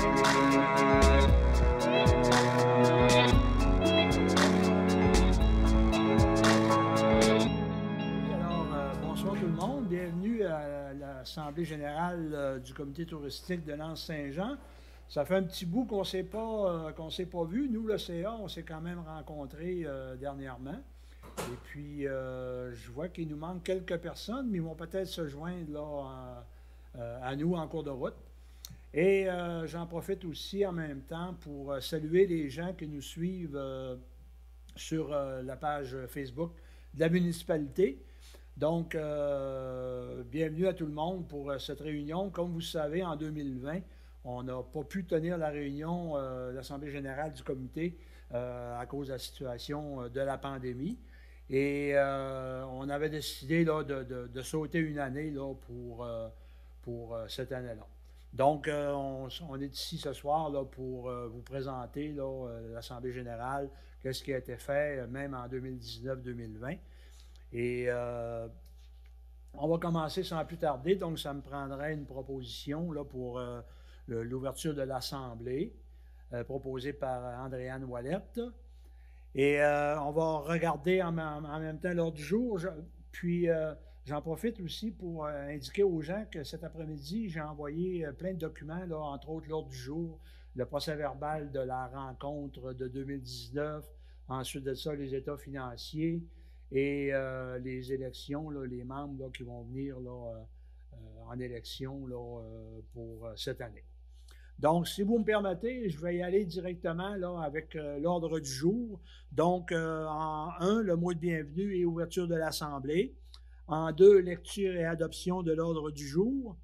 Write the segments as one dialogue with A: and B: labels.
A: Bonsoir tout le monde. Bienvenue à l'Assemblée générale du comité touristique de L'Anse-Saint-Jean. Ça fait un petit bout qu'on ne s'est pas vu. Nous, le CA, on s'est quand même rencontrés dernièrement. Et puis, je vois qu'il nous manque quelques personnes, mais ils vont peut-être se joindre là, à nous en cours de route. Et j'en profite aussi en même temps pour saluer les gens qui nous suivent sur la page Facebook de la municipalité. Donc, bienvenue à tout le monde pour cette réunion. Comme vous le savez, en 2020, on n'a pas pu tenir la réunion de l'Assemblée générale du comité à cause de la situation de la pandémie. Et on avait décidé là, de sauter une année là, pour cette année-là. Donc, on est ici ce soir là, pour vous présenter l'Assemblée générale, qu'est-ce qui a été fait, même en 2019-2020. Et on va commencer sans plus tarder, donc ça me prendrait une proposition là, pour l'ouverture de l'Assemblée, proposée par Andréane Ouellette. Et on va regarder en même temps l'ordre du jour. Puis j'en profite aussi pour indiquer aux gens que cet après-midi, j'ai envoyé plein de documents, là, entre autres l'ordre du jour, le procès-verbal de la rencontre de 2019, ensuite de ça, les états financiers et les élections, là, les membres là, qui vont venir là, en élection là, pour cette année. Donc, si vous me permettez, je vais y aller directement là, avec l'ordre du jour. Donc, en 1, le mot de bienvenue et ouverture de l'Assemblée. En 2, lecture et adoption de l'ordre du jour.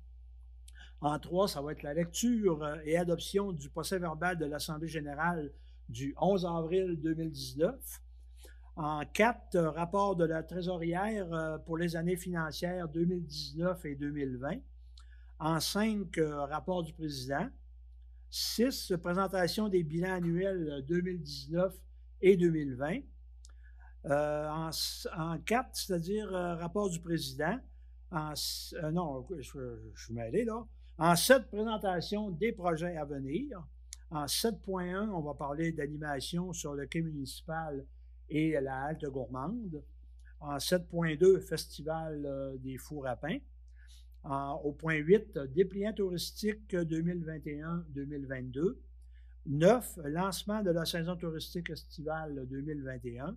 A: En 3, ça va être la lecture et adoption du procès-verbal de l'Assemblée générale du 11 avril 2019. En 4, rapport de la trésorière pour les années financières 2019 et 2020. En 5, rapport du président. 6, présentation des bilans annuels 2019 et 2020. En 4, c'est-à-dire rapport du président. Non, je suis mêlé là. En 7, présentation des projets à venir. En 7.1, on va parler d'animation sur le quai municipal et la halte gourmande. En 7.2, festival des fours à pain. Au point 8, dépliant touristique 2021-2022. 9, lancement de la saison touristique estivale 2021.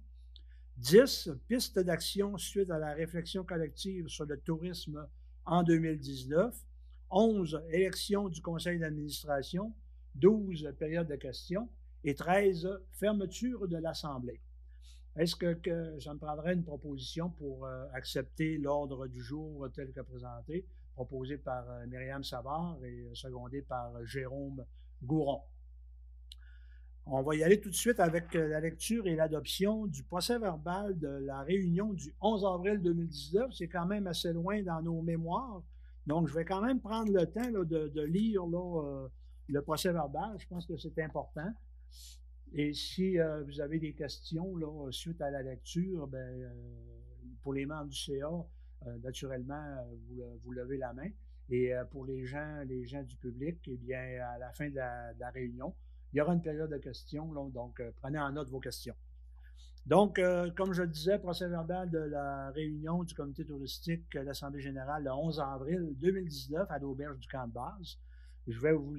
A: 10, piste d'action suite à la réflexion collective sur le tourisme en 2019. 11, élection du conseil d'administration. 12, période de questions. Et 13, fermeture de l'Assemblée. Est-ce que je me prendrais une proposition pour accepter l'ordre du jour tel que présenté, proposé par Myriam Savard et secondé par Jérôme Gouron? On va y aller tout de suite avec la lecture et l'adoption du procès-verbal de la réunion du 11 avril 2019. C'est quand même assez loin dans nos mémoires. Donc, je vais quand même prendre le temps là, de lire là, le procès-verbal. Je pense que c'est important. Et si vous avez des questions là, suite à la lecture, pour les membres du CA, naturellement, vous levez la main. Et pour les gens du public, eh bien, à la fin de la réunion, il y aura une période de questions, là, donc prenez en note vos questions. Donc, comme je le disais, procès-verbal de la réunion du comité touristique de l'Assemblée générale le 11 avril 2019 à l'auberge du camp de base. Je vais vous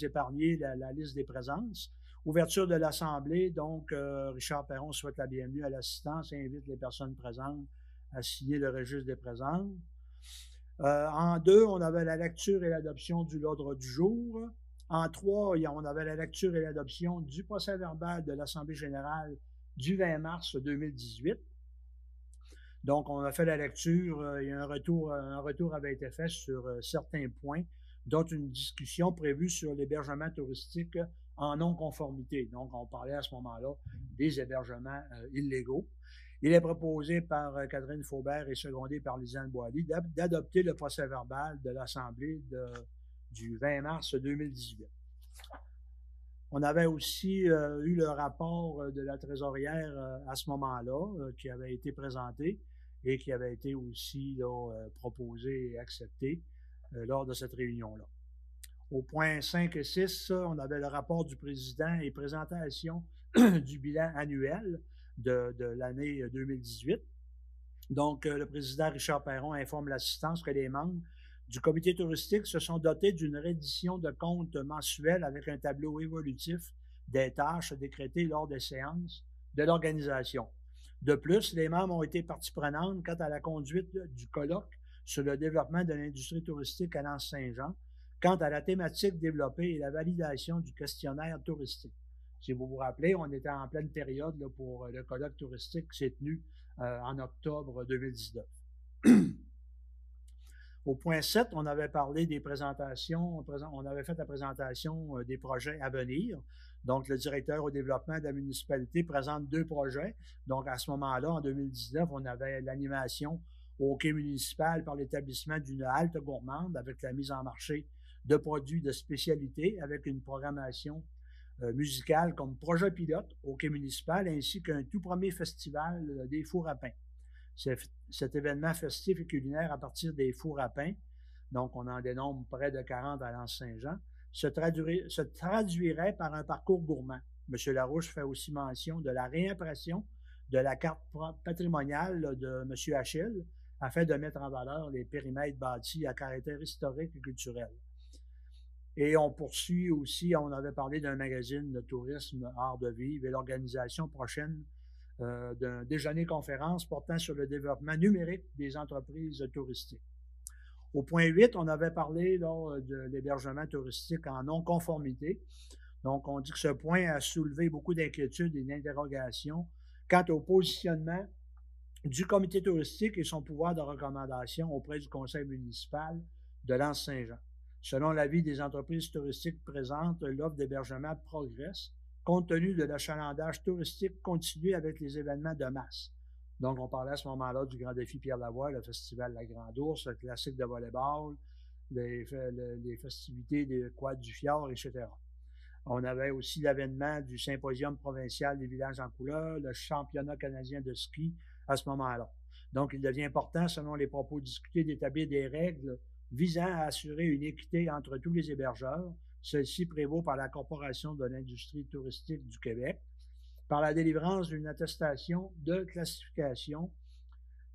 A: épargner la liste des présences. Ouverture de l'Assemblée, donc Richard Perron souhaite la bienvenue à l'assistance et invite les personnes présentes à signer le registre des présentes. En 2, on avait la lecture et l'adoption de l'ordre du jour. En 3, on avait la lecture et l'adoption du procès-verbal de l'Assemblée générale du 20 mars 2018. Donc, on a fait la lecture et un retour avait été fait sur certains points, dont une discussion prévue sur l'hébergement touristique en non-conformité. Donc, on parlait à ce moment-là des hébergements illégaux. Il est proposé par Catherine Faubert et secondé par Lisanne Boily d'adopter le procès-verbal de l'Assemblée du 20 mars 2018. On avait aussi eu le rapport de la trésorière à ce moment-là qui avait été présenté et qui avait été aussi là, proposé et accepté lors de cette réunion-là. Au point 5 et 6, on avait le rapport du président et présentation du bilan annuel de l'année 2018. Donc, le président Richard Perron informe l'assistance que les membres du comité touristique se sont dotés d'une reddition de comptes mensuelle avec un tableau évolutif des tâches décrétées lors des séances de l'organisation. De plus, les membres ont été partie prenante quant à la conduite du colloque sur le développement de l'industrie touristique à l'Anse-Saint-Jean, quant à la thématique développée et la validation du questionnaire touristique. Si vous vous rappelez, on était en pleine période là, pour le colloque touristique qui s'est tenu en octobre 2019. Au point 7, on avait parlé des présentations, on avait fait la présentation des projets à venir. Donc, le directeur au développement de la municipalité présente 2 projets. Donc, à ce moment-là, en 2019, on avait l'animation au quai municipal par l'établissement d'une halte gourmande avec la mise en marché de produits de spécialité avec une programmation musicale comme projet pilote au quai municipal ainsi qu'un tout premier festival des fours à pain. Cet événement festif et culinaire à partir des fours à pain, donc on en dénombre près de 40 à l'Anse-Saint-Jean, se traduirait par un parcours gourmand. M. Larouche fait aussi mention de la réimpression de la carte patrimoniale de M. Achille afin de mettre en valeur les périmètres bâtis à caractère historique et culturel. Et on poursuit aussi, on avait parlé d'un magazine de tourisme Art de vivre et l'organisation prochaine d'un déjeuner-conférence portant sur le développement numérique des entreprises touristiques. Au point 8, on avait parlé là, de l'hébergement touristique en non-conformité. Donc, on dit que ce point a soulevé beaucoup d'inquiétudes et d'interrogations quant au positionnement du comité touristique et son pouvoir de recommandation auprès du conseil municipal de l'Anse-Saint-Jean. Selon l'avis des entreprises touristiques présentes, l'offre d'hébergement progresse compte tenu de l'achalandage touristique continu avec les événements de masse. Donc, on parlait à ce moment-là du Grand Défi Pierre-Lavoie, le Festival de la Grande Ourse, le classique de volleyball, les festivités des quads du Fjord, etc. On avait aussi l'avènement du Symposium provincial des villages en couleur, le championnat canadien de ski à ce moment-là. Donc, il devient important, selon les propos discutés, d'établir des règles visant à assurer une équité entre tous les hébergeurs. Celle-ci prévaut par la Corporation de l'industrie touristique du Québec, par la délivrance d'une attestation de classification.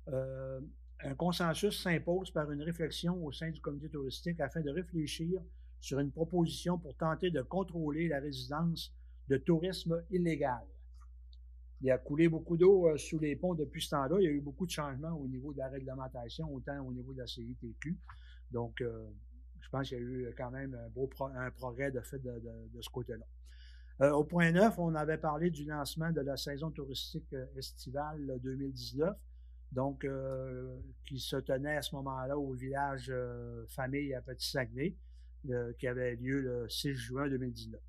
A: Un consensus s'impose par une réflexion au sein du comité touristique afin de réfléchir sur une proposition pour tenter de contrôler la résidence de tourisme illégal. Il a coulé beaucoup d'eau sous les ponts depuis ce temps-là. Il y a eu beaucoup de changements au niveau de la réglementation, autant au niveau de la CITQ. Donc, je pense qu'il y a eu quand même un progrès de fait de ce côté-là. Au point 9, on avait parlé du lancement de la saison touristique estivale 2019, donc qui se tenait à ce moment-là au village Famille à Petit-Saguenay, qui avait lieu le 6 juin 2019.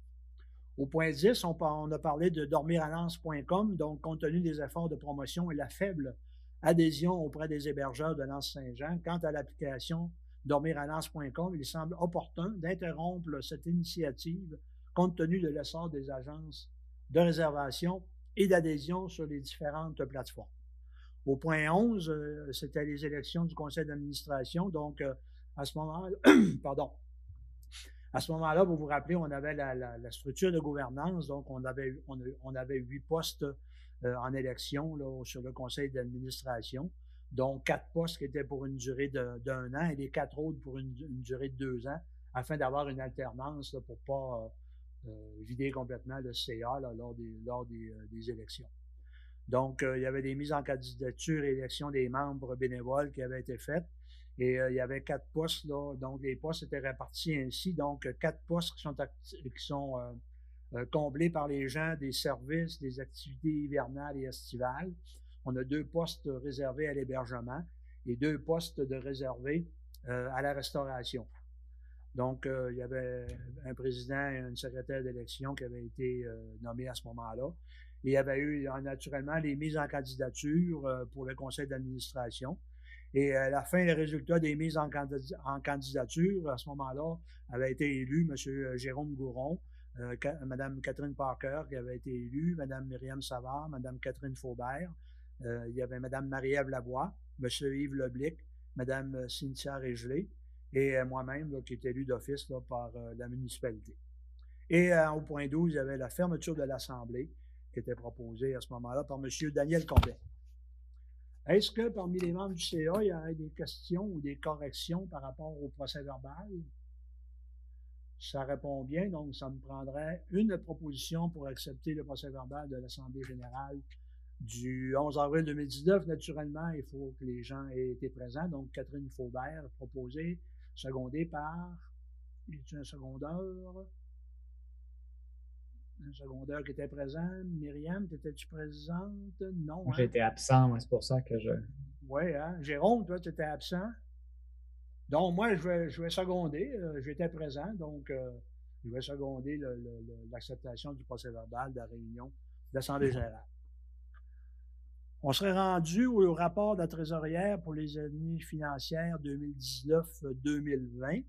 A: Au point 10, on a parlé de dormiralance.com, donc compte tenu des efforts de promotion et la faible adhésion auprès des hébergeurs de l'Anse-Saint-Jean, quant à l'application dormiralance.com, il semble opportun d'interrompre cette initiative compte tenu de l'essor des agences de réservation et d'adhésion sur les différentes plateformes. Au point 11, c'était les élections du conseil d'administration, donc à ce moment-là, pardon, à ce moment-là, vous vous rappelez, on avait la structure de gouvernance, donc on avait 8 postes en élection là, sur le conseil d'administration, dont 4 postes qui étaient pour une durée d'1 an et les 4 autres pour une durée de 2 ans, afin d'avoir une alternance là, pour ne pas vider complètement le CA là, lors des élections. Donc, il y avait des mises en candidature et élections des membres bénévoles qui avaient été faites. Et il y avait 4 postes, là, donc les postes étaient répartis ainsi. Donc, 4 postes qui sont comblés par les gens des services, des activités hivernales et estivales. On a 2 postes réservés à l'hébergement et 2 postes réservés à la restauration. Donc, il y avait un président et une secrétaire d'élection qui avaient été nommés à ce moment-là. Et il y avait eu naturellement les mises en candidature pour le conseil d'administration. Et à la fin, les résultats des mises en candidature, à ce moment-là, avaient été élus M. Jérôme Gouron, Mme Catherine Parker qui avait été élue, Mme Myriam Savard, Mme Catherine Faubert, il y avait Mme Marie-Ève Lavoie, M. Yves Leblic, Mme Cynthia Régelé et moi-même, là, qui est élu d'office là, par la municipalité. Et au point 12, il y avait la fermeture de l'Assemblée qui était proposée à ce moment-là par M. Daniel Combet. Est-ce que parmi les membres du CA, il y aurait des questions ou des corrections par rapport au procès-verbal? Ça répond bien, donc ça me prendrait une proposition pour accepter le procès-verbal de l'Assemblée générale du 11 avril 2019. Naturellement, il faut que les gens aient été présents. Donc, Catherine Faubert, proposée, secondée par... Y a-t-il un secondeur? Un secondeur qui était présent. Myriam, étais-tu présente? Non, hein?
B: J'étais absent, moi, c'est pour ça que je...
A: Oui, hein? Jérôme, toi, tu étais absent. Donc, moi, je vais seconder. J'étais présent, donc je vais seconder l'acceptation du procès-verbal de la réunion de l'Assemblée générale. On serait rendu au rapport de la trésorière pour les années financières 2019-2020.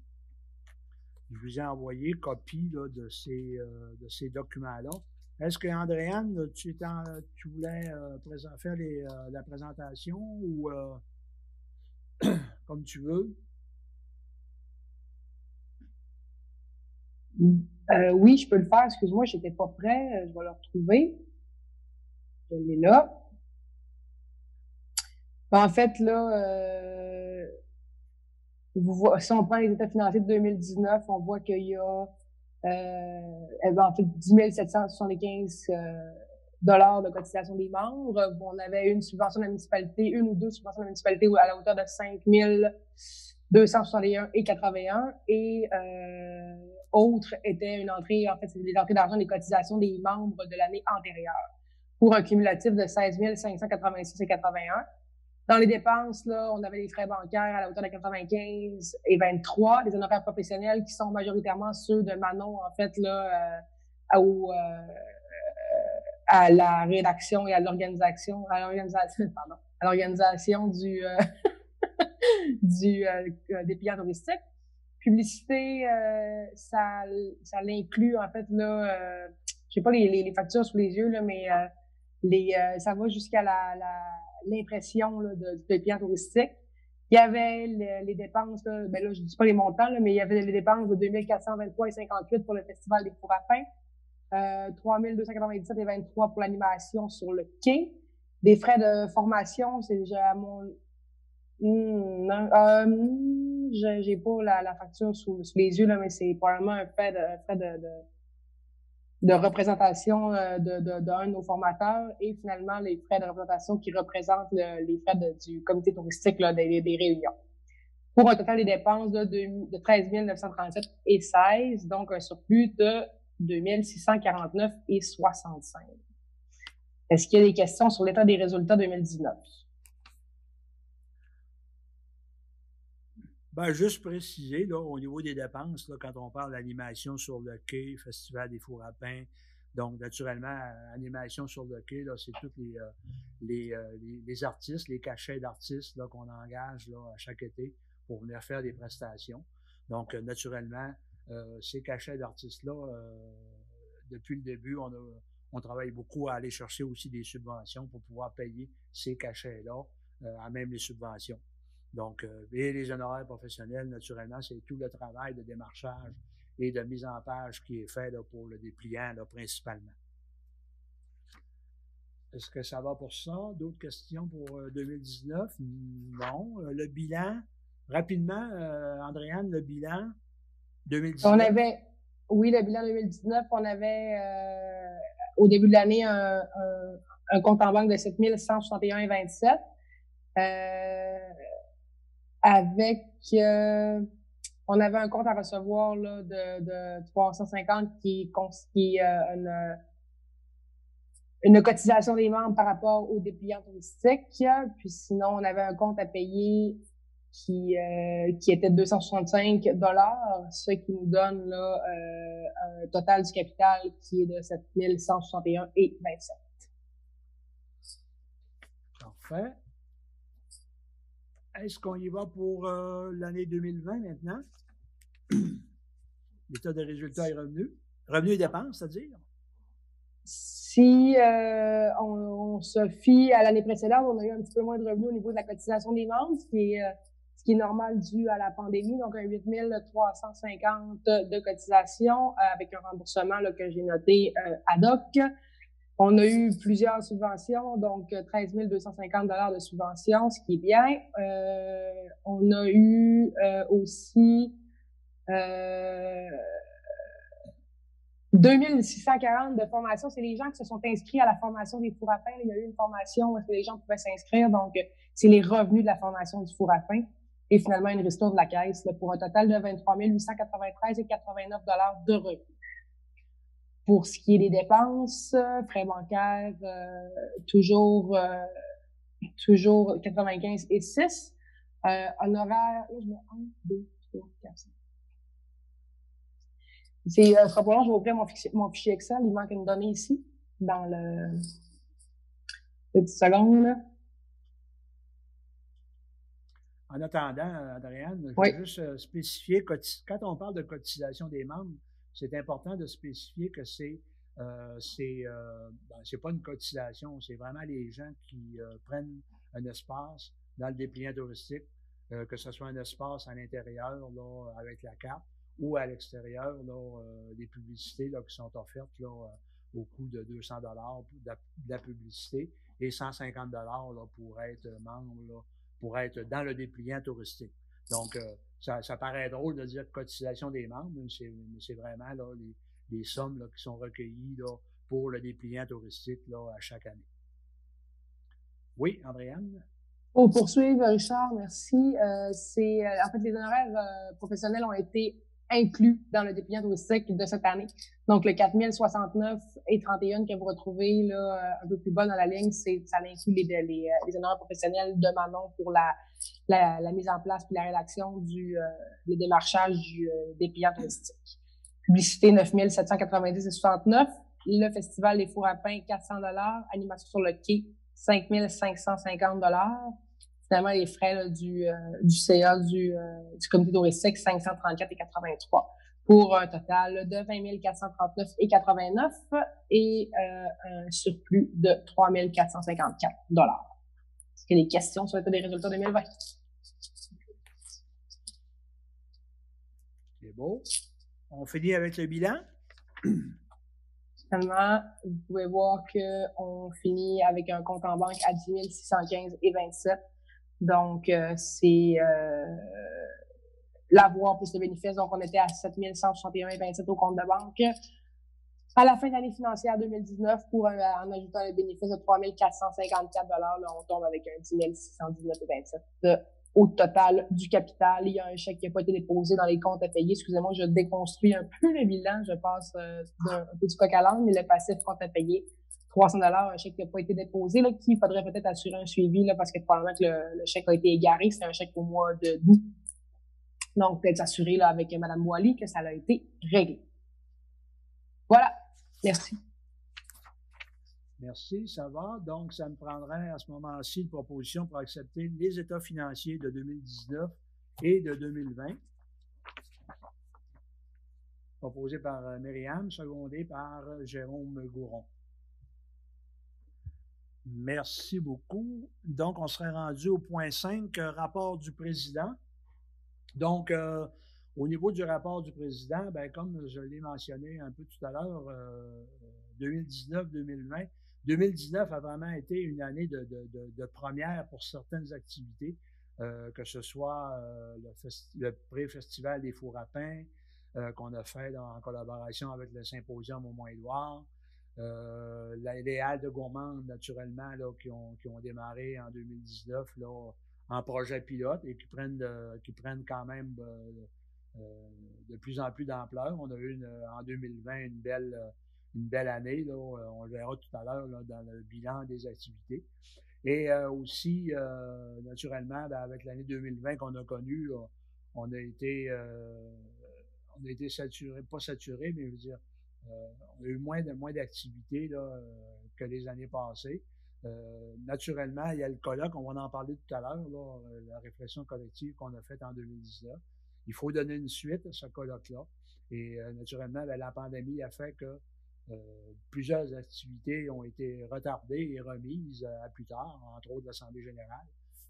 A: Je vous ai envoyé copie là, de ces documents-là. Est-ce que, Andréane, tu voulais faire la présentation ou comme tu veux?
C: Oui, je peux le faire. Excuse-moi, j'étais pas prêt. Je vais le retrouver. Je l'ai là. En fait, là, si on prend les états financiers de 2019, on voit qu'il y a en fait 10 775 dollars de cotisation des membres. On avait une subvention de la municipalité, une ou deux subventions de la municipalité à la hauteur de 5 261,81 et autre était une entrée, en fait, c'est des entrées d'argent des cotisations des membres de l'année antérieure pour un cumulatif de 16 586,81. Dans les dépenses, là, on avait les frais bancaires à la hauteur de 95 et 23, les honoraires professionnels qui sont majoritairement ceux de Manon, en fait, là, à la rédaction et à l'organisation du dépliant touristique. Publicité, ça l'inclut, en fait, là, j'ai pas les factures sous les yeux, là, mais ça va jusqu'à l'impression là, du dépliant touristique. Il y avait les dépenses, là, ben là, je dis pas les montants, là, mais il y avait les dépenses de 2423,58 pour le Festival des Fours à pain, 3297,23 pour l'animation sur le quai. Des frais de formation, c'est déjà à mon... non, j'ai pas la facture sous les yeux, là, mais c'est probablement un frais de représentation d'un de nos formateurs et finalement les frais de représentation qui représentent les frais du comité touristique là, des réunions. Pour un total des dépenses de 13 937,16, donc un surplus de 2 649,65. Est-ce qu'il y a des questions sur l'état des résultats 2019?
A: Ben, juste préciser, là, au niveau des dépenses, là, quand on parle d'animation sur le quai, Festival des Fours à pain, donc naturellement, animation sur le quai, là, c'est tous les artistes, les cachets d'artistes là, qu'on engage là, à chaque été pour venir faire des prestations. Donc, naturellement, ces cachets d'artistes-là, depuis le début, on travaille beaucoup à aller chercher aussi des subventions pour pouvoir payer ces cachets-là, à même les subventions. Donc, et les honoraires professionnels, naturellement, c'est tout le travail de démarchage et de mise en page qui est fait là, pour le dépliant là, principalement. Est-ce que ça va pour ça? D'autres questions pour 2019? Non. Le bilan, rapidement, Andréane, le bilan 2019?
C: Oui, le bilan 2019, on avait au début de l'année un compte en banque de 7 161,27. Avec on avait un compte à recevoir là, de 350 qui est une cotisation des membres par rapport aux dépliants touristiques. Puis sinon, on avait un compte à payer qui était de 265 $, ce qui nous donne là, un total du capital qui est de 7 161,27.
A: Parfait. Est-ce qu'on y va pour l'année 2020 maintenant? L'état de résultats et revenus. Revenus et dépenses, c'est-à-dire?
C: Si on se fie à l'année précédente, on a eu un petit peu moins de revenus au niveau de la cotisation des membres, ce qui qui est normal dû à la pandémie, donc un 8 350 de cotisation avec un remboursement là, que j'ai noté ad hoc. On a eu plusieurs subventions, donc 13 250 de subventions, ce qui est bien. On a eu aussi 2640 de formation. C'est les gens qui se sont inscrits à la formation des fours à pain. Il y a eu une formation où les gens pouvaient s'inscrire, donc c'est les revenus de la formation du four à pain. Et finalement, une ristourne de la caisse là, pour un total de 23 893 et 89 de revenus. Pour ce qui est des dépenses, frais bancaires, toujours 95 et 6. Honoraires, là, je mets 1, 2, 3, 4, 5. C'est sera pas long, je vais ouvrir mon fichier Excel. Il manque une donnée ici, dans le petite seconde. Là.
A: En attendant, Adrienne, je
C: Oui.
A: veux juste spécifier, quand on parle de cotisation des membres, c'est important de spécifier que c'est pas une cotisation, c'est vraiment les gens qui prennent un espace dans le dépliant touristique, que ce soit un espace à l'intérieur là, avec la carte ou à l'extérieur, là, des publicités là, qui sont offertes là, au coût de 200 de la publicité et 150 là, pour être membre, là, pour être dans le dépliant touristique. Donc, ça paraît drôle de dire cotisation des membres, mais c'est vraiment là, les sommes là, qui sont recueillies là, pour le dépliant touristique là, à chaque année. Oui, Andréane?
C: Pour poursuivre, Richard, merci. En fait, les honoraires professionnels ont été inclus dans le dépliant touristique de cette année. Donc, le 4069 et 31 que vous retrouvez là, un peu plus bas dans la ligne, ça inclut les honoraires professionnels de Manon pour la mise en place puis la rédaction le démarchage du dépliant touristique. Publicité 9 790 et 69. Le festival des fours à pain 400 $. Animation sur le quai 5 550 $. Finalement, les frais là, du CA du comité touristique 534 et 83 pour un total de 20 439 et 89 et un surplus de 3 454 $. Est-ce qu'il y a des questions sur l'état des résultats 2020?
A: C'est beau. On finit avec le bilan.
C: Finalement, vous pouvez voir qu'on finit avec un compte en banque à 10 615 et 27. Donc, c'est l'avoir plus le bénéfice. Donc, on était à 7 161 et 27 au compte de banque. À la fin de l'année financière 2019, en ajoutant le bénéfice de 3 454 $, là, on tombe avec un 10 619 et 27 au total du capital. Il y a un chèque qui n'a pas été déposé dans les comptes à payer. Excusez-moi, je déconstruis un peu le bilan. Je passe un peu du coq à l'âne, mais le passif compte à payer. 300 $, un chèque qui n'a pas été déposé, là, qu'il faudrait peut-être assurer un suivi, là, parce que probablement que le chèque a été égaré. C'est un chèque au mois d'août. Donc, peut-être s'assurer, là, avec Mme Boily que ça a été réglé. Voilà. Merci.
A: Merci, ça va. Donc, ça me prendrait à ce moment-ci une proposition pour accepter les états financiers de 2019 et de 2020. Proposé par Myriam, secondé par Jérôme Gouron. Merci beaucoup. Donc, on serait rendu au point 5, rapport du président. Donc, au niveau du rapport du président, ben, comme je l'ai mentionné un peu tout à l'heure, 2019-2020, 2019 a vraiment été une année de première pour certaines activités, que ce soit le pré-festival des fours à pain qu'on a fait en collaboration avec le symposium au Mont-Édouard, les halles de gourmandes, naturellement, là, qui ont démarré en 2019 là, en projet pilote et qui prennent quand même de plus en plus d'ampleur. On a eu en 2020 une belle année, là, on le verra tout à l'heure là, dans le bilan des activités. Et aussi, naturellement, ben, avec l'année 2020 qu'on a connue, on a été saturé, pas saturé, mais je veux dire, on a eu moins d'activités là, que les années passées. Naturellement, il y a le colloque, on va en parler tout à l'heure, là, la réflexion collective qu'on a faite en 2019. Il faut donner une suite à ce colloque-là. Et naturellement, ben, la pandémie a fait que plusieurs activités ont été retardées et remises à plus tard, entre autres l'Assemblée générale.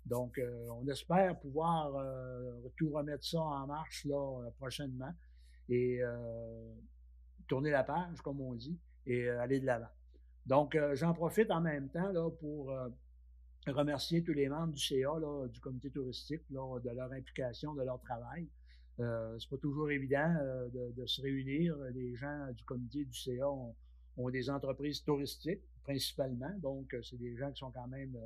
A: Donc, on espère pouvoir tout remettre ça en marche là, prochainement et tourner la page, comme on dit, et aller de l'avant. Donc, j'en profite en même temps là, pour remercier tous les membres du CA, là, du comité touristique, là, de leur implication, de leur travail. C'est pas toujours évident de se réunir. Les gens du comité du CA ont des entreprises touristiques, principalement. Donc, c'est des gens qui sont quand même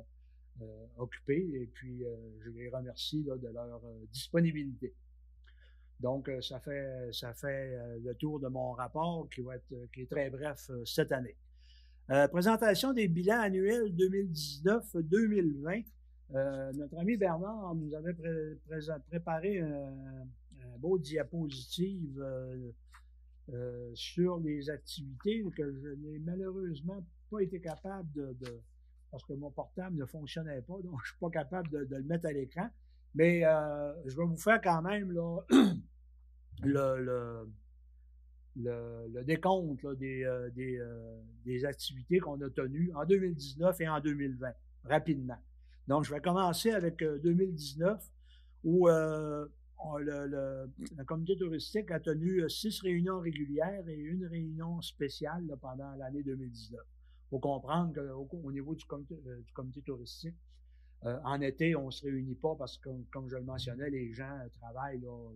A: occupés. Et puis, je les remercie là, de leur disponibilité. Donc, ça fait le tour de mon rapport qui est très bref cette année. Présentation des bilans annuels 2019-2020. Notre ami Bernard nous avait préparé un beau diapositive sur les activités que je n'ai malheureusement pas été capable parce que mon portable ne fonctionnait pas, donc je ne suis pas capable de le mettre à l'écran. Mais je vais vous faire quand même là, le décompte là, des activités qu'on a tenues en 2019 et en 2020, rapidement. Donc, je vais commencer avec 2019, où le comité touristique a tenu 6 réunions régulières et une réunion spéciale là, pendant l'année 2019. Il faut comprendre qu'au niveau du comité touristique, en été, on ne se réunit pas parce que, comme je le mentionnais, les gens travaillent là,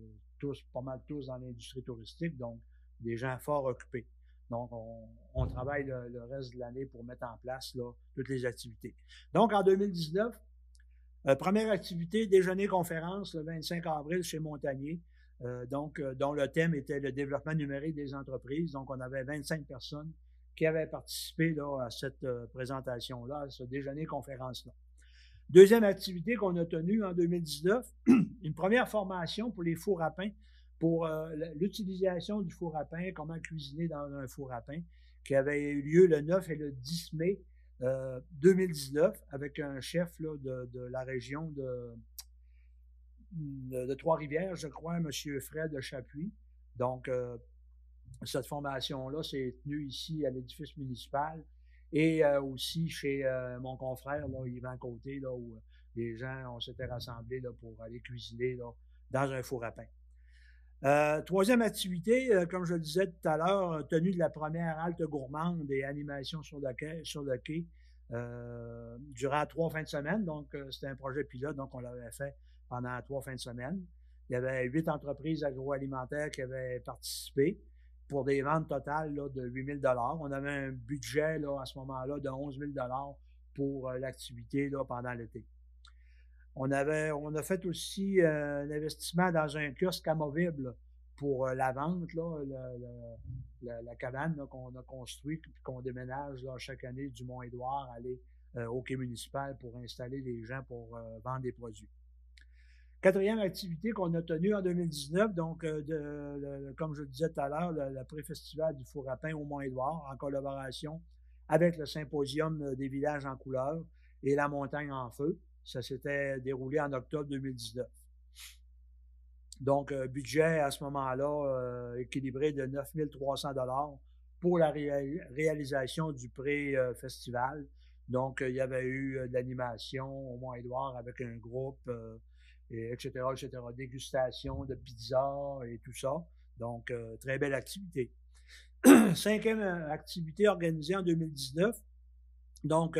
A: pas mal tous dans l'industrie touristique, donc des gens fort occupés. Donc, on travaille le reste de l'année pour mettre en place là, toutes les activités. Donc, en 2019, première activité, déjeuner-conférence le 25 avril chez Montagnier, dont le thème était le développement numérique des entreprises. Donc, on avait 25 personnes qui avaient participé là, à cette présentation-là, à ce déjeuner-conférence-là. Deuxième activité qu'on a tenue en 2019, une première formation pour les fours à pain, pour l'utilisation du four à pain, comment cuisiner dans un four à pain, qui avait eu lieu le 9 et le 10 mai 2019 avec un chef là, de la région de Trois-Rivières, je crois, M. Fred de Chapuis. Donc, cette formation-là s'est tenue ici à l'édifice municipal et aussi chez mon confrère, là, Yvan Côté, là, où les gens s'étaient rassemblés là, pour aller cuisiner là, dans un four à pain. Troisième activité, comme je le disais tout à l'heure, tenue de la première halte gourmande et animation sur le quai durant 3 fins de semaine. Donc, c'était un projet pilote, donc on l'avait fait pendant 3 fins de semaine. Il y avait 8 entreprises agroalimentaires qui avaient participé pour des ventes totales là, de 8 000 $. On avait un budget là, à ce moment-là de 11 000 $ pour l'activité là, pendant l'été. On a fait aussi un investissement dans un kiosque amovible pour la vente, là, la cabane là, qu'on a construite et qu'on déménage là, chaque année du Mont-Édouard, aller au quai municipal pour installer les gens pour vendre des produits. Quatrième activité qu'on a tenue en 2019, donc comme je le disais tout à l'heure, le pré-festival du four à pain au Mont-Édouard en collaboration avec le symposium des villages en couleurs et la montagne en feu. Ça s'était déroulé en octobre 2019. Donc, budget à ce moment-là équilibré de 9 300 $ pour la réalisation du pré-festival. Donc, il y avait eu de l'animation au Mont-Édouard avec un groupe, etc., etc., dégustation de pizza et tout ça. Donc, très belle activité. Cinquième activité organisée en 2019. Donc,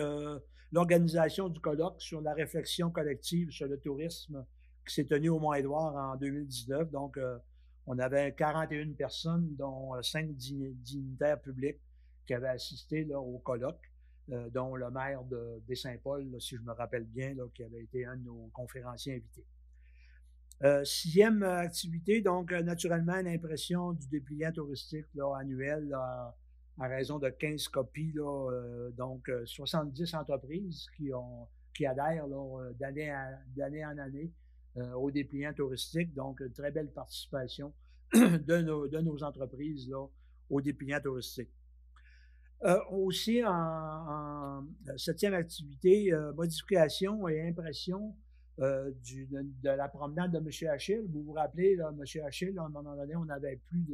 A: l'organisation du colloque sur la réflexion collective sur le tourisme qui s'est tenu au Mont-Édouard en 2019. Donc, on avait 41 personnes, dont 5 dignitaires publics qui avaient assisté là, au colloque, dont le maire de Baie-Saint-Paul, là, si je me rappelle bien, là, qui avait été un de nos conférenciers invités. Sixième activité, donc naturellement l'impression du dépliant touristique là, annuel là, à raison de 15 copies, là, donc 70 entreprises qui adhèrent là, d'année en année au dépliant touristique, donc une très belle participation de nos entreprises là, au dépliant touristique. Aussi, en septième activité, modification et impression de la promenade de M. Achille. Vous vous rappelez, là, M. Achille, à un moment donné, on n'avait plus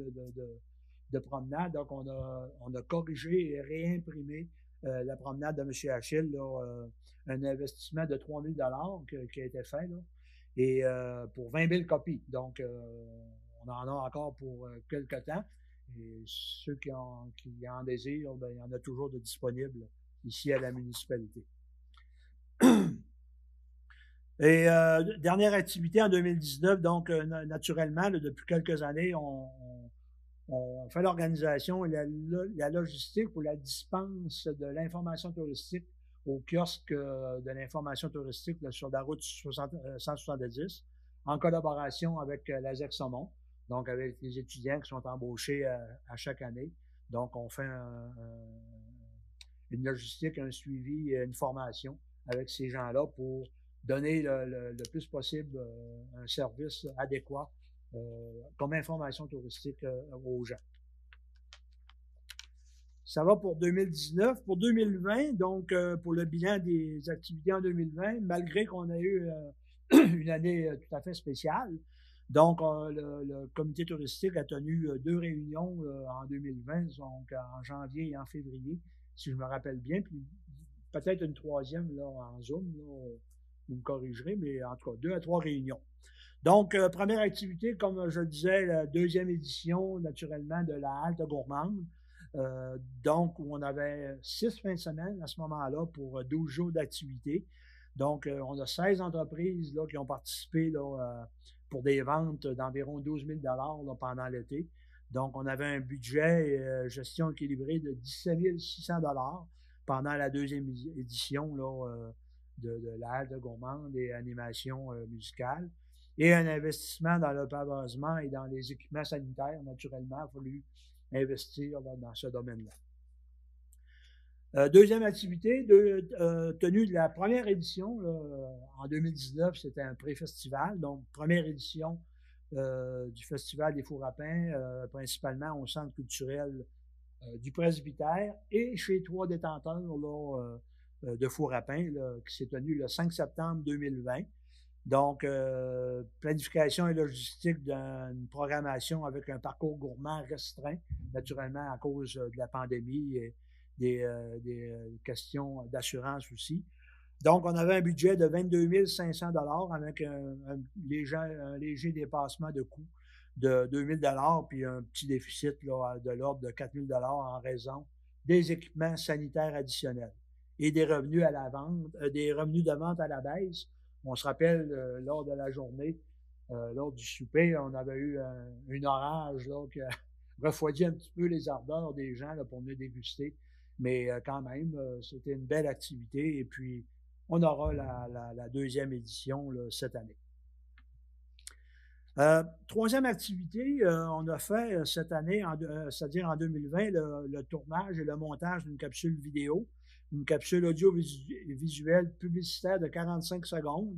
A: de promenade, donc on a corrigé et réimprimé la promenade de M. Achille, là, un investissement de 3 000 qui a été fait, là, et pour 20 000 copies. Donc, on en a encore pour quelques temps. Et ceux qui en désirent, ben, il y en a toujours de disponibles ici à la municipalité. Et dernière activité en 2019, donc naturellement, là, depuis quelques années, on fait l'organisation et la logistique pour la dispense de l'information touristique au kiosque de l'information touristique là, sur la route 170, en collaboration avec l'ASEC Saumon, donc avec les étudiants qui sont embauchés à chaque année. Donc, on fait une logistique, un suivi, une formation avec ces gens-là pour donner le plus possible un service adéquat comme information touristique aux gens. Ça va pour 2019. Pour 2020, donc pour le bilan des activités en 2020, malgré qu'on a eu une année tout à fait spéciale, donc le comité touristique a tenu 2 réunions en 2020, donc en janvier et en février, si je me rappelle bien, puis peut-être une troisième là, en Zoom, là, vous me corrigerez, mais en tout cas 2 à 3 réunions. Donc, première activité, comme je le disais, la deuxième édition, naturellement, de la halte gourmande. Donc, où on avait 6 fins de semaine à ce moment-là pour 12 jours d'activité. Donc, on a 16 entreprises là, qui ont participé là, pour des ventes d'environ 12 000 là, pendant l'été. Donc, on avait un budget gestion équilibrée de 17 600 pendant la deuxième édition là, de la halte gourmande et animation musicale. Et un investissement dans le pavoisement et dans les équipements sanitaires, naturellement, il a fallu investir là, dans ce domaine-là. Deuxième activité, tenue de la première édition, là, en 2019, c'était un pré-festival, donc première édition du Festival des Fours à pain, principalement au Centre culturel du Presbytère et chez 3 détenteurs là, de fours à pain, là, qui s'est tenu le 5 septembre 2020. Donc, planification et logistique d'une programmation avec un parcours gourmand restreint, naturellement à cause de la pandémie et des questions d'assurance aussi. Donc, on avait un budget de 22 500 avec un léger dépassement de coût de 2 000 puis un petit déficit là, de l'ordre de 4 000 en raison des équipements sanitaires additionnels et des revenus à la vente, des revenus de vente à la baisse. On se rappelle, lors de la journée, lors du souper, on avait eu un orage là, qui a refroidi un petit peu les ardeurs des gens là, pour venir déguster. Mais quand même, c'était une belle activité. Et puis, on aura la deuxième édition là, cette année. Troisième activité, on a fait cette année, c'est-à-dire en 2020, le tournage et le montage d'une capsule vidéo, une capsule audiovisuelle publicitaire de 45 secondes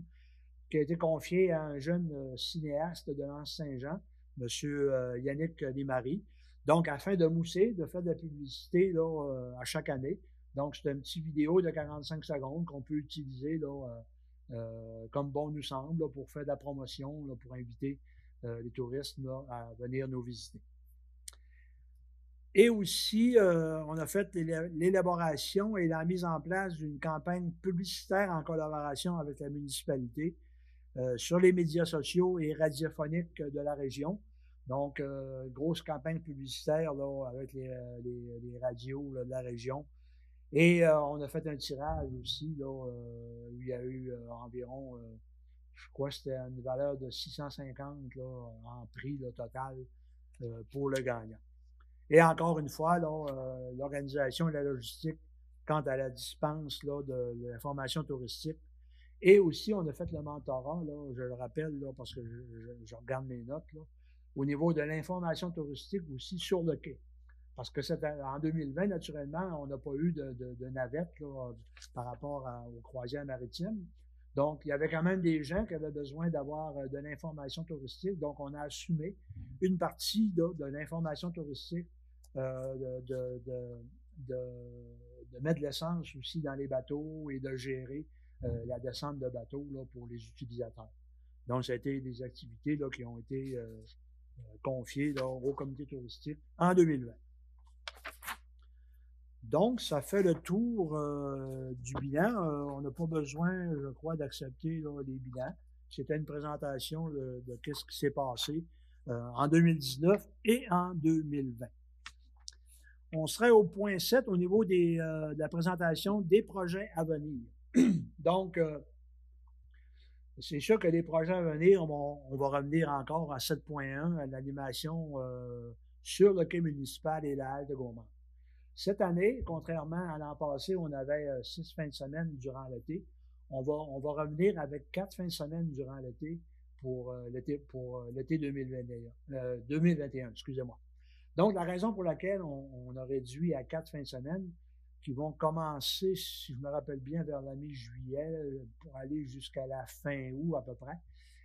A: qui a été confiée à un jeune cinéaste de Lens-Saint-Jean, M. Yannick Desmaries. Donc, afin de mousser, de faire de la publicité là, à chaque année. Donc, c'est un petit vidéo de 45 secondes qu'on peut utiliser là, comme bon nous semble là, pour faire de la promotion, là, pour inviter les touristes là, à venir nous visiter. Et aussi, on a fait l'élaboration et la mise en place d'une campagne publicitaire en collaboration avec la municipalité sur les médias sociaux et radiophoniques de la région. Donc, grosse campagne publicitaire là, avec les radios là, de la région. Et on a fait un tirage aussi, là, où il y a eu environ, je crois que c'était une valeur de 650 là, en prix là, total pour le gagnant. Et encore une fois, l'organisation et la logistique quant à la dispense là, de l'information touristique. Et aussi, on a fait le mentorat, là, je le rappelle, là, parce que je regarde mes notes, là, au niveau de l'information touristique aussi sur le quai. Parce que en 2020, naturellement, on n'a pas eu de navette là, par rapport aux croisières maritimes. Donc, il y avait quand même des gens qui avaient besoin d'avoir de l'information touristique. Donc, on a assumé une partie de l'information touristique, de mettre de l'essence aussi dans les bateaux et de gérer la descente de bateaux là, pour les utilisateurs. Donc, ça a été des activités là, qui ont été confiées là, au comité touristique en 2020. Donc, ça fait le tour du bilan. On n'a pas besoin, je crois, d'accepter les bilans. C'était une présentation de qu'est-ce qui s'est passé en 2019 et en 2020. On serait au point 7 au niveau de la présentation des projets à venir. Donc, c'est sûr que les projets à venir, on va revenir encore à 7.1, à l'animation sur le quai municipal et la halle de Gaumont. Cette année, contrairement à l'an passé, on avait 6 fins de semaine durant l'été. On va revenir avec 4 fins de semaine durant l'été pour l'été 2021, excusez-moi. Donc, la raison pour laquelle on a réduit à 4 fins de semaine, qui vont commencer, si je me rappelle bien, vers la mi-juillet, pour aller jusqu'à la fin août à peu près.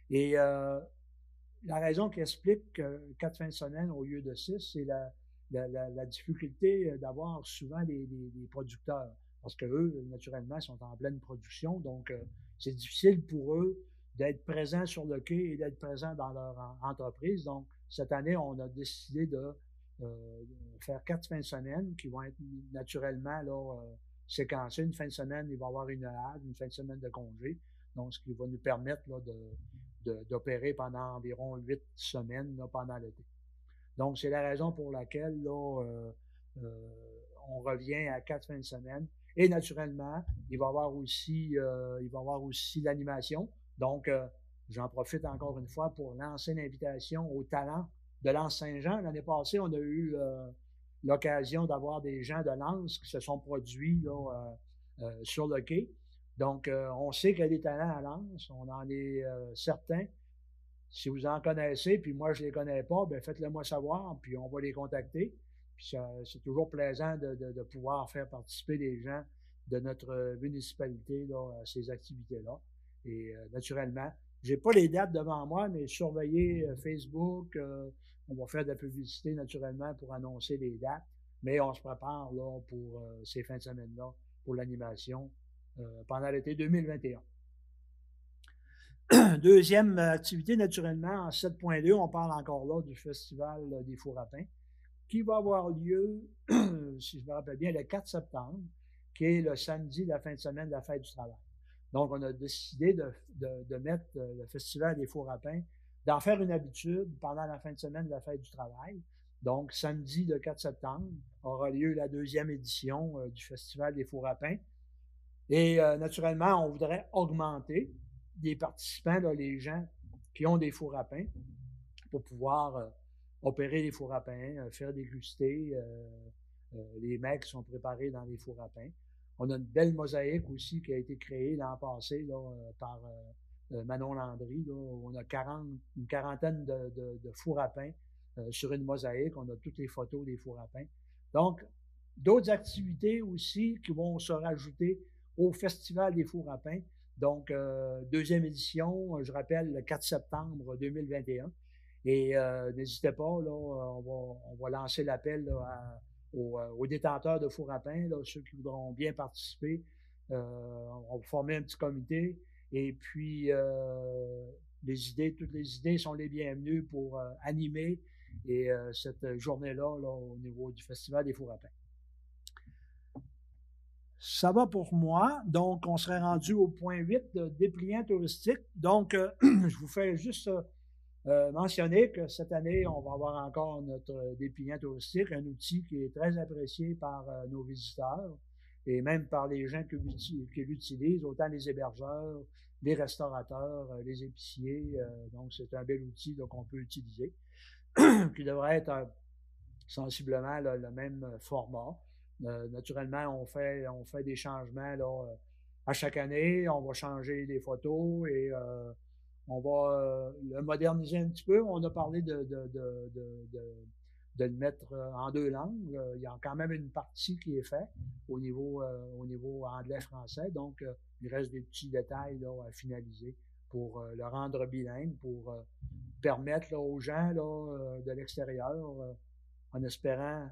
A: Et la raison qui explique 4 fins de semaine au lieu de 6, c'est la difficulté d'avoir souvent des producteurs. Parce qu'eux, naturellement, sont en pleine production. Donc, c'est difficile pour eux d'être présents sur le quai et d'être présents dans leur entreprise. Donc, cette année, on a décidé de faire 4 fins de semaine qui vont être naturellement là, séquencées. Une fin de semaine, il va y avoir une halle, une fin de semaine de congé. Donc, ce qui va nous permettre là, d'opérer pendant environ 8 semaines là, pendant l'été. Donc, c'est la raison pour laquelle là, on revient à 4 fins de semaine. Et naturellement, il va y avoir aussi l'animation. Donc, j'en profite encore une fois pour lancer l'invitation aux talents de Lens-Saint-Jean. L'année passée, on a eu l'occasion d'avoir des gens de Lens qui se sont produits là, sur le quai. Donc, on sait qu'il y a des talents à Lens, on en est certain. Si vous en connaissez, puis moi je les connais pas, ben faites-le moi savoir, puis on va les contacter. Puis c'est toujours plaisant de pouvoir faire participer les gens de notre municipalité là, à ces activités-là. Et naturellement, j'ai pas les dates devant moi, mais surveillez Facebook. On va faire de la publicité naturellement pour annoncer les dates, mais on se prépare là pour ces fins de semaine-là pour l'animation pendant l'été 2021. Deuxième activité, naturellement, en 7.2, on parle encore là du Festival des Fours à pain, qui va avoir lieu, si je me rappelle bien, le 4 septembre, qui est le samedi de la fin de semaine de la Fête du Travail. Donc, on a décidé de mettre le Festival des Fours à pain, d'en faire une habitude pendant la fin de semaine de la Fête du Travail. Donc, samedi, le 4 septembre, aura lieu la deuxième édition du Festival des Fours à pain. Et naturellement, on voudrait augmenter des participants, là, les gens qui ont des fours à pain, pour pouvoir opérer les fours à pain, faire déguster les mets qui sont préparés dans les fours à pain. On a une belle mosaïque aussi qui a été créée l'an passé là, par Manon Landry. Là, où on a une quarantaine de fours à pain sur une mosaïque. On a toutes les photos des fours à pain. Donc, d'autres activités aussi qui vont se rajouter au Festival des fours à pain. Donc, deuxième édition, je rappelle, le 4 septembre 2021. Et n'hésitez pas, là, on va lancer l'appel là, aux détenteurs de fours à pain, là, ceux qui voudront bien participer. On va former un petit comité. Et puis, toutes les idées sont les bienvenues pour animer cette journée-là là, au niveau du Festival des fours à pain. Ça va pour moi. Donc, on serait rendu au point 8 de dépliant touristique. Donc, je vous fais juste mentionner que cette année, on va avoir encore notre dépliant touristique, un outil qui est très apprécié par nos visiteurs et même par les gens qui l'utilisent, autant les hébergeurs, les restaurateurs, les épiciers. Donc, c'est un bel outil qu'on peut utiliser, qui devrait être sensiblement là, le même format. Naturellement, on fait des changements là, à chaque année. On va changer les photos et on va le moderniser un petit peu. On a parlé de le mettre en 2 langues. Il y a quand même une partie qui est faite au niveau anglais-français. Donc, il reste des petits détails là, à finaliser pour le rendre bilingue, pour permettre là, aux gens là, de l'extérieur, en espérant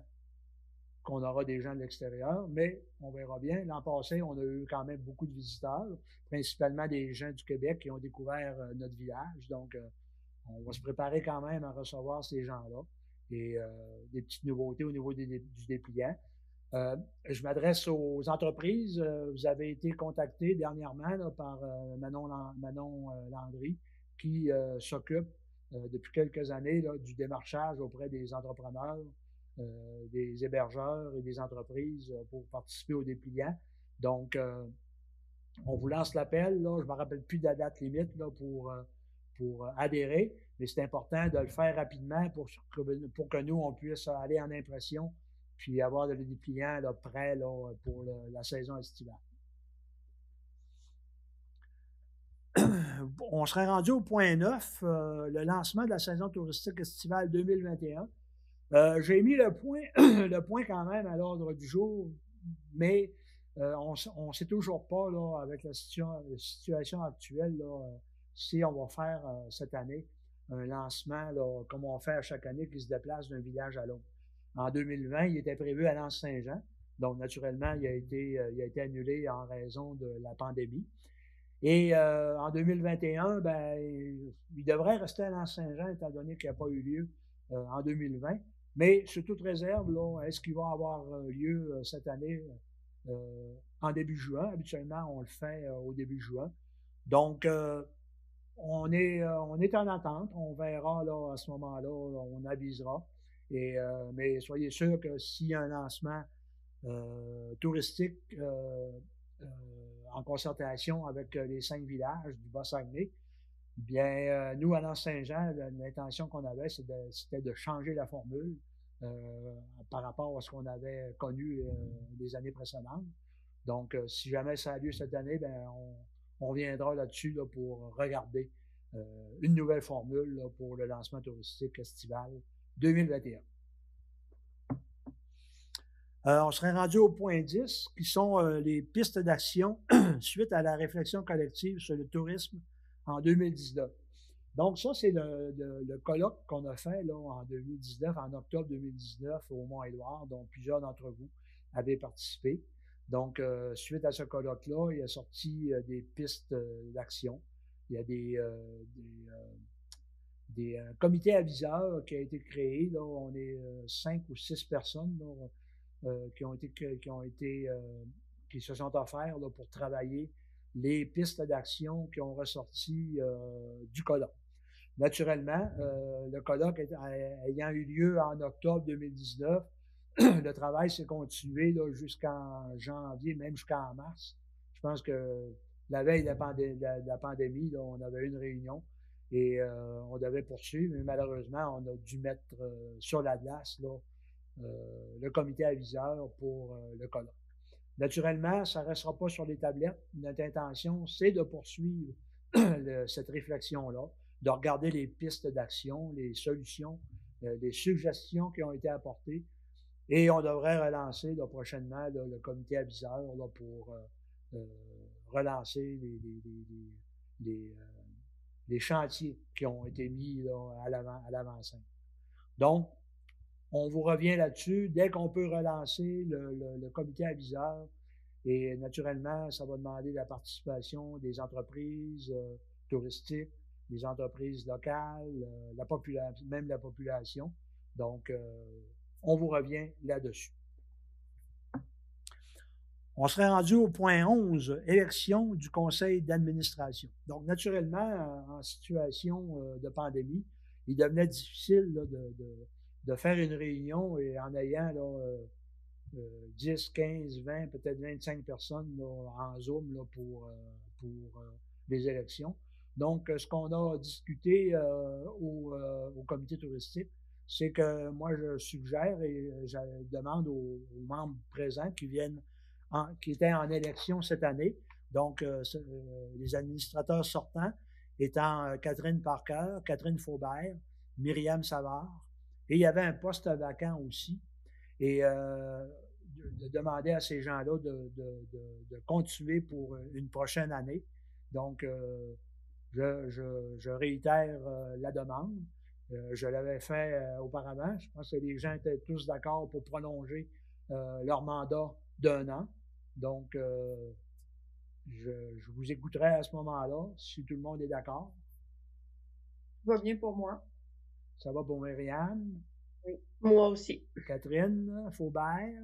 A: qu'on aura des gens de l'extérieur, mais on verra bien. L'an passé, on a eu quand même beaucoup de visiteurs, principalement des gens du Québec qui ont découvert notre village. Donc, on va se préparer quand même à recevoir ces gens-là et des petites nouveautés au niveau du dépliant. Je m'adresse aux entreprises. Vous avez été contacté dernièrement là, par Manon Landry, qui s'occupe depuis quelques années là, du démarchage auprès des entrepreneurs, des hébergeurs et des entreprises pour participer au dépliant. Donc, on vous lance l'appel. Là, je ne me rappelle plus de la date limite là, pour adhérer, mais c'est important de le faire rapidement pour que nous, on puisse aller en impression puis avoir des dépliants là, prêts là, pour la saison estivale. On serait rendu au point 9, le lancement de la saison touristique estivale 2021. J'ai mis le point quand même à l'ordre du jour, mais on ne sait toujours pas, là, avec la situation actuelle, là, si on va faire cette année un lancement, là, comme on fait à chaque année, qui se déplace d'un village à l'autre. En 2020, il était prévu à Lens-Saint-Jean. Donc, naturellement, il a été annulé en raison de la pandémie. Et en 2021, ben, il devrait rester à Lens-Saint-Jean, étant donné qu'il n'a pas eu lieu en 2020. Mais sur toute réserve, là, est-ce qu'il va avoir lieu cette année en début juin? Habituellement, on le fait au début juin. Donc, on est en attente. On verra là, à ce moment-là, on avisera. Mais soyez sûr que s'il y a un lancement touristique en concertation avec les 5 villages du Bas-Saguenay, bien, nous, à Lens-Saint-Jean, l'intention qu'on avait, c'était de changer la formule par rapport à ce qu'on avait connu les années précédentes. Donc, si jamais ça a lieu cette année, bien, on reviendra là-dessus là, pour regarder une nouvelle formule là, pour le lancement touristique estival 2021. On serait rendu au point 10, qui sont les pistes d'action suite à la réflexion collective sur le tourisme en 2019. Donc, ça, c'est le colloque qu'on a fait là, en 2019, en octobre 2019, au Mont-Édouard, dont plusieurs d'entre vous avaient participé. Donc, suite à ce colloque-là, il a sorti des pistes d'action. Il y a des comités aviseurs qui ont été créés. Là, on est 5 ou 6 personnes là, qui se sont offerts là, pour travailler les pistes d'action qui ont ressorti du colloque. Naturellement, le colloque ayant eu lieu en octobre 2019, le travail s'est continué jusqu'en janvier, même jusqu'en mars. Je pense que la veille de la pandémie, là, on avait une réunion et on devait poursuivre, mais malheureusement, on a dû mettre sur la glace là, le comité aviseur pour le colloque. Naturellement, ça ne restera pas sur les tablettes. Notre intention, c'est de poursuivre cette réflexion-là, de regarder les pistes d'action, les solutions, les suggestions qui ont été apportées. Et on devrait relancer là, prochainement là, le comité aviseur là, pour relancer les chantiers qui ont été mis là, à l'avant-scène. Donc, on vous revient là-dessus dès qu'on peut relancer le comité aviseur. Et naturellement, ça va demander la participation des entreprises touristiques, des entreprises locales, même la population. Donc, on vous revient là-dessus. On serait rendu au point 11, élection du conseil d'administration. Donc, naturellement, en situation de pandémie, il devenait difficile là, de faire une réunion et en ayant là, 10, 15, 20, peut-être 25 personnes là, en Zoom là, pour les élections. Donc, ce qu'on a discuté au comité touristique, c'est que moi, je suggère et je demande aux membres présents qui étaient en élection cette année, donc les administrateurs sortants étant Catherine Parker, Catherine Faubert, Myriam Savard, et il y avait un poste vacant aussi. Et de demander à ces gens-là de continuer pour une prochaine année. Donc, je réitère la demande. Je l'avais fait auparavant. Je pense que les gens étaient tous d'accord pour prolonger leur mandat d'1 an. Donc, je vous écouterai à ce moment-là, si tout le monde est d'accord.
C: Ça va bien pour moi.
A: Ça va pour Myriam?
C: Oui, moi aussi.
A: Catherine Faubert?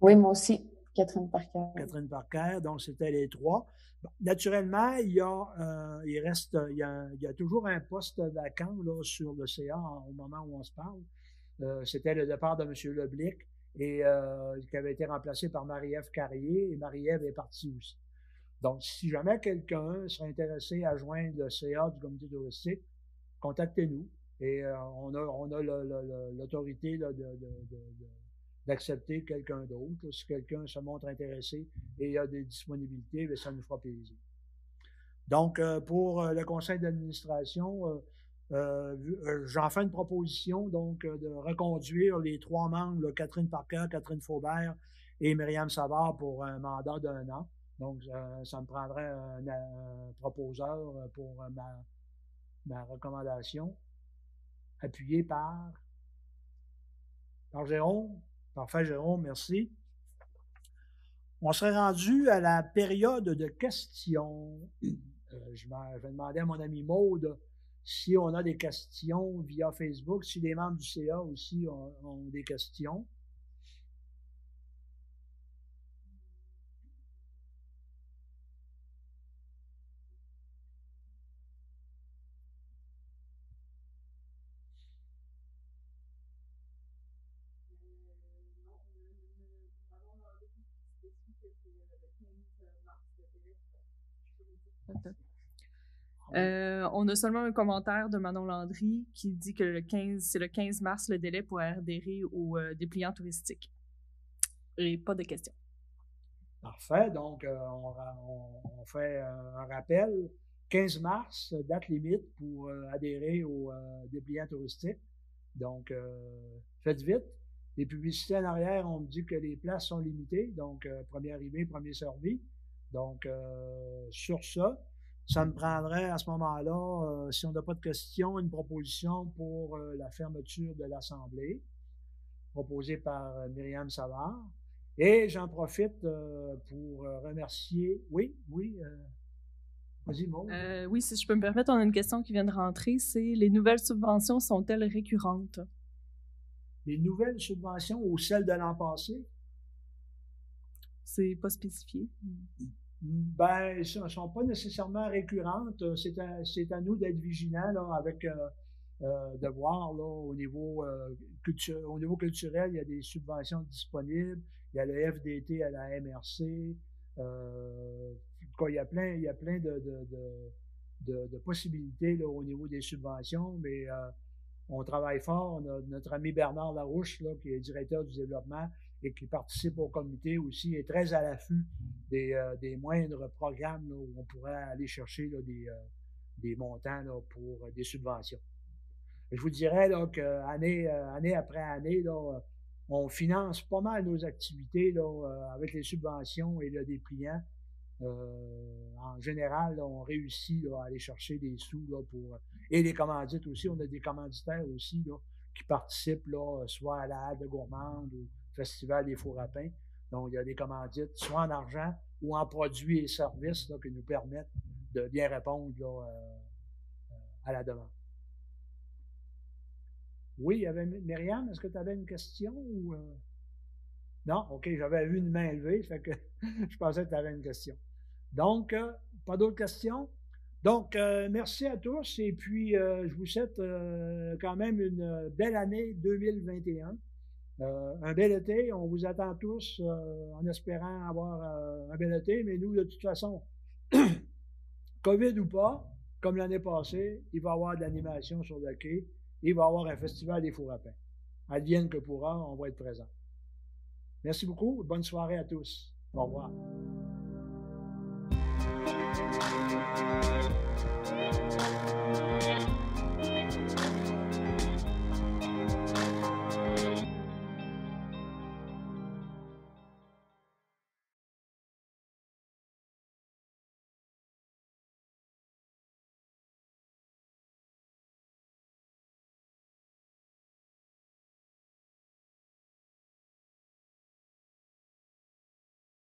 C: Oui, moi aussi. Catherine Parker.
A: Catherine Parker, donc c'était les trois. Bon, naturellement, il y a toujours un poste vacant là, sur le CA au moment où on se parle. C'était le départ de M. Leblic et qui avait été remplacé par Marie-Ève Carrier, et Marie-Ève est partie aussi. Donc, si jamais quelqu'un serait intéressé à joindre le CA du comité touristique, contactez-nous et on a l'autorité d'accepter quelqu'un d'autre. Si quelqu'un se montre intéressé et il y a des disponibilités, bien, ça nous fera plaisir. Donc, pour le conseil d'administration, j'en fais une proposition donc de reconduire les trois membres, là, Catherine Parker, Catherine Faubert et Myriam Savard pour un mandat d'1 an. Donc, ça me prendrait un proposeur pour ma recommandation, appuyé par Jérôme. Parfait, Jérôme, merci. On serait rendu à la période de questions. Je vais demander à mon ami Maude si on a des questions via Facebook, si les membres du CA aussi ont des questions.
B: On a seulement un commentaire de Manon Landry qui dit que c'est le 15 mars le délai pour adhérer au dépliant touristique. Et pas de questions.
A: Parfait. Donc, on fait un rappel. 15 mars, date limite pour adhérer au dépliant touristique. Donc, faites vite. Les publicités en arrière, on me dit que les places sont limitées. Donc, premier arrivé, premier servi. Donc, sur ça me prendrait à ce moment-là, si on n'a pas de questions, une proposition pour la fermeture de l'Assemblée, proposée par Myriam Savard. Et j'en profite pour remercier... Oui. Vas-y, Maud.
B: Oui, si je peux me permettre, on a une question qui vient de rentrer. C'est les nouvelles subventions sont-elles récurrentes?
A: Les nouvelles subventions ou celles de l'an passé?
B: C'est pas spécifié.
A: Ben, elles ne sont pas nécessairement récurrentes. C'est à nous d'être vigilants là, avec de voir là, au niveau culturel, il y a des subventions disponibles. Il y a le FDT à la MRC. Il y a plein de possibilités là, au niveau des subventions, mais on travaille fort. On a notre ami Bernard Larouche, là, qui est directeur du développement et qui participe au comité aussi, est très à l'affût des moindres programmes là, où on pourrait aller chercher là, des montants là, pour des subventions. Je vous dirais là, qu'année après année, là, on finance pas mal nos activités là, avec les subventions et le dépliant. En général, là, on réussit là, à aller chercher des sous là, et les commandites aussi. On a des commanditaires aussi là, qui participent là, soit à la Halle de Gourmande ou au Festival des Fours à pain. Donc, il y a des commandites, soit en argent ou en produits et services là, qui nous permettent de bien répondre là, à la demande. Oui, il y avait Myriam, est-ce que tu avais une question ou Non? OK, j'avais vu une main levée, fait que je pensais que tu avais une question. Donc, pas d'autres questions? Donc, merci à tous et puis je vous souhaite quand même une belle année 2021. Un bel été, on vous attend tous en espérant avoir un bel été, mais nous, de toute façon, COVID ou pas, comme l'année passée, il va y avoir de l'animation sur le quai, il va y avoir un festival des fours à pain. Advienne que pourra, on va être présent. Merci beaucoup, bonne soirée à tous. Au revoir. Thank you.